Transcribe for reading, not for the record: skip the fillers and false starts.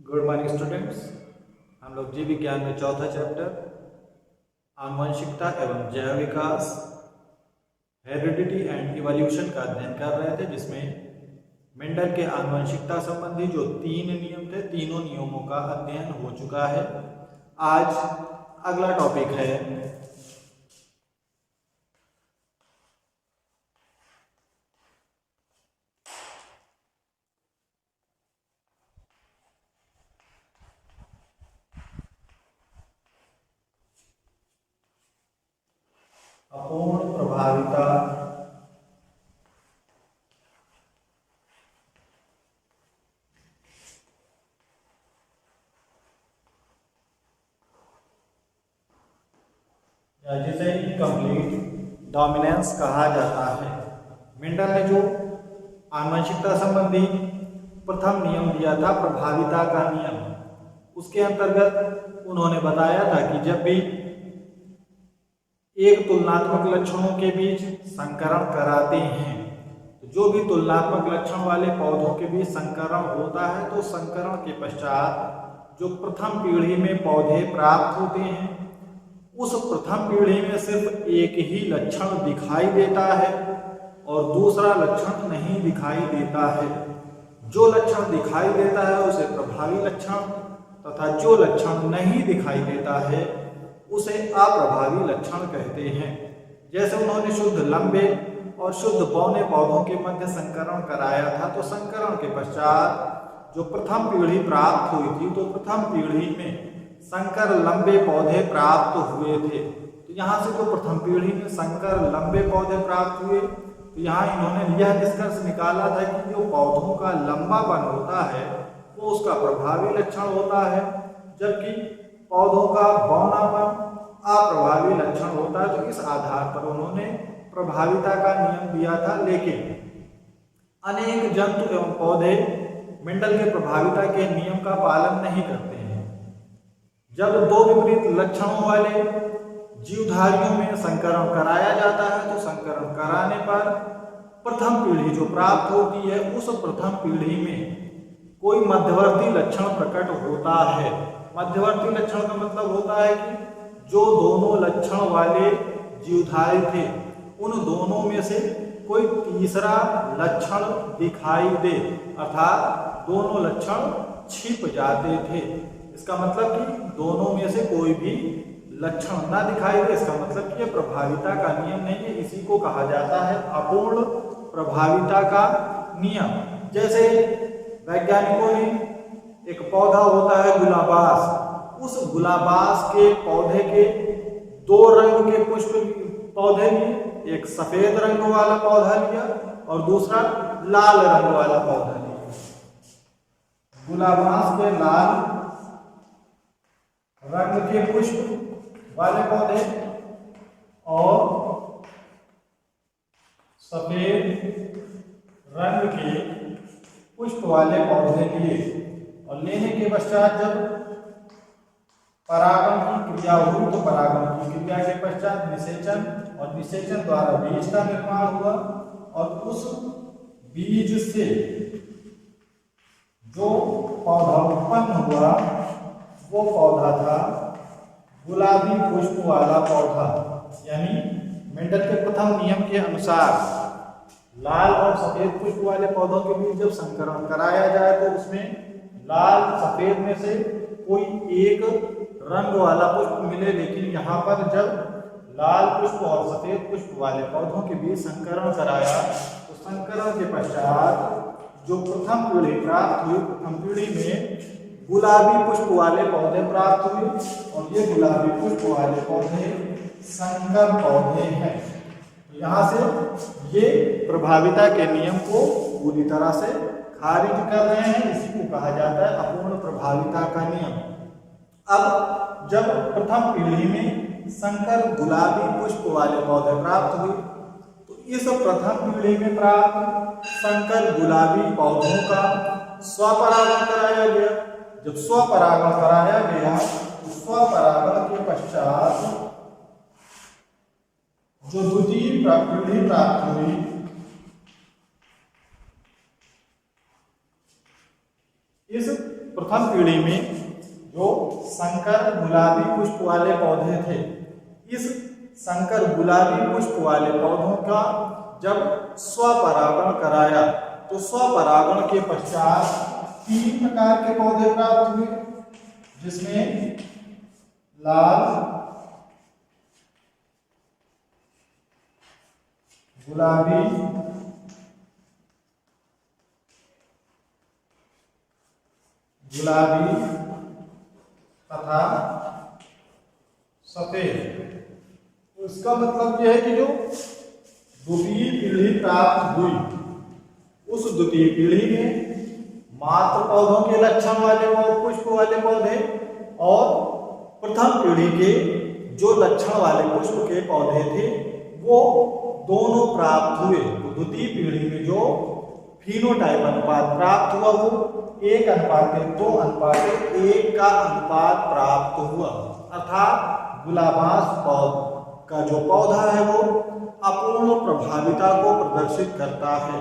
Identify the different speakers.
Speaker 1: Good morning students. हम लोग जीव विज्ञान में चौथा चैप्टर आनुवंशिकता एवं जैव विकास हेरिडिटी एंड इवोल्यूशन का अध्ययन कर रहे थे, जिसमें मेंडल के आनुवंशिकता संबंधी जो 3 नियम थे, तीनों नियमों का अध्ययन हो चुका है। आज अगला टॉपिक है अपूर्ण प्रभाविता या जिसे इनकम्प्लीट डोमिनेंस कहा जाता है। मेंडल ने जो आनुवंशिकता संबंधी प्रथम नियम दिया था, प्रभाविता का नियम, उसके अंतर्गत उन्होंने बताया था कि जब भी एक तुलनात्मक लक्षणों के बीच संकरण कराते हैं, तो जो भी तुलनात्मक लक्षण वाले पौधों के बीच संकरण होता है, तो संकरण के पश्चात जो प्रथम पीढ़ी में पौधे प्राप्त होते हैं, उस प्रथम पीढ़ी में सिर्फ एक ही लक्षण दिखाई देता है और दूसरा लक्षण नहीं दिखाई देता है। जो लक्षण दिखाई देता है उसे प्रभावी लक्षण तथा जो लक्षण नहीं दिखाई देता है उसे अप्रभावी लक्षण कहते हैं। जैसे उन्होंने शुद्ध लंबे और शुद्ध बौने पौधों के मध्य संकरण कराया था, तो संकरण के पश्चात जो प्रथम पीढ़ी प्राप्त हुई थी, तो प्रथम पीढ़ी में संकर लंबे पौधे प्राप्त हुए थे। तो यहाँ से जो प्रथम पीढ़ी में संकर लंबे पौधे प्राप्त हुए, तो यहाँ इन्होंने यह निष्कर्ष निकाला था कि जो पौधों का लंबापन होता है वो उसका प्रभावी लक्षण होता है, जबकि पौधों का बौनापन अप्रभावी लक्षण होता है। तो इस आधार पर उन्होंने प्रभाविता का नियम दिया था। लेकिन अनेक जंतु एवं पौधे मेंडल के प्रभाविता के नियम का पालन नहीं करते हैं। जब दो विपरीत लक्षणों वाले जीवधारियों में संकरण कराया जाता है, तो संकरण कराने पर प्रथम पीढ़ी जो प्राप्त होती है, उस प्रथम पीढ़ी में कोई मध्यवर्ती लक्षण प्रकट होता है। मध्यवर्ती लक्षण का मतलब होता है कि जो दोनों लक्षण वाले जीवधारी थे, उन दोनों में से कोई तीसरा लक्षण दिखाई दे, अर्थात दोनों लक्षण छिप जाते थे। इसका मतलब कि दोनों में से कोई भी लक्षण ना दिखाई दे, इसका मतलब कि यह प्रभाविता का नियम नहीं है। इसी को कहा जाता है अपूर्ण प्रभाविता का नियम। जैसे वैज्ञानिकों ने एक पौधा होता है गुलाबास, उस गुलाबास के पौधे के 2 रंग के पुष्प पौधे लिए, एक सफेद रंग वाला पौधा लिया और दूसरा लाल रंग वाला पौधा लिया। गुलाबास के लाल रंग के पुष्प वाले पौधे और सफेद रंग के पुष्प वाले पौधे लिए, और लेने के पश्चात जब परागण की क्रिया हुई, तो परागण की क्रिया के पश्चात निषेचन, और निषेचन द्वारा बीज का निर्माण हुआ, और उस बीज से जो पौधा उत्पन्न हुआ वो पौधा था गुलाबी पुष्प वाला पौधा। यानी मेंडल के प्रथम नियम के अनुसार लाल और सफेद पुष्प वाले पौधों के बीच जब संकरण कराया जाए, तो उसमें लाल सफेद में से कोई एक रंग वाला पुष्प मिले। लेकिन यहाँ पर जब लाल पुष्प और सफेद पुष्प वाले पौधों के बीच संकरण कराया, तो संकरण के पश्चात जो प्रथम पीढ़ी प्राप्त हुई, प्रथम पीढ़ी में गुलाबी पुष्प वाले पौधे प्राप्त हुए, और ये गुलाबी पुष्प वाले पौधे संकर पौधे हैं। तो यहाँ से ये प्रभाविता के नियम को पूरी तरह से खारिज कर रहे हैं। इसी को कहा जाता है अपूर्ण प्रभाविता का नियम। अब जब प्रथम पीढ़ी में संकर गुलाबी पुष्प वाले पौधे प्राप्त हुए, तो इस प्रथम पीढ़ी में प्राप्त संकर गुलाबी पौधों का स्वपरागण कराया गया। जब स्वपरागण कराया गया, तो स्वपरागण के पश्चात जो द्वितीय पीढ़ी प्राप्त हुई, इस प्रथम पीढ़ी में जो संकर गुलाबी पुष्प वाले पौधे थे, इस संकर गुलाबी पुष्प वाले पौधों का जब स्वपरागण कराया तो स्वपरागण के पश्चात 3 प्रकार के पौधे प्राप्त हुए, जिसमें लाल, गुलाबी, तथा सफेद। इसका मतलब यह है कि जो द्वितीय पीढ़ी प्राप्त हुई, उस द्वितीय पीढ़ी में मात्र पौधों के लक्षण वाले और पुष्प वाले पौधे और प्रथम पीढ़ी के जो लक्षण वाले पुष्प के पौधे थे वो दोनों प्राप्त हुए। तो द्वितीय पीढ़ी में जो फिनोटाइप अनुपात प्राप्त हुआ वो 1:2:1 का अनुपात प्राप्त हुआ, अर्थात गुलाबांश का जो पौधा है वो अपूर्ण प्रभाविता को प्रदर्शित करता है।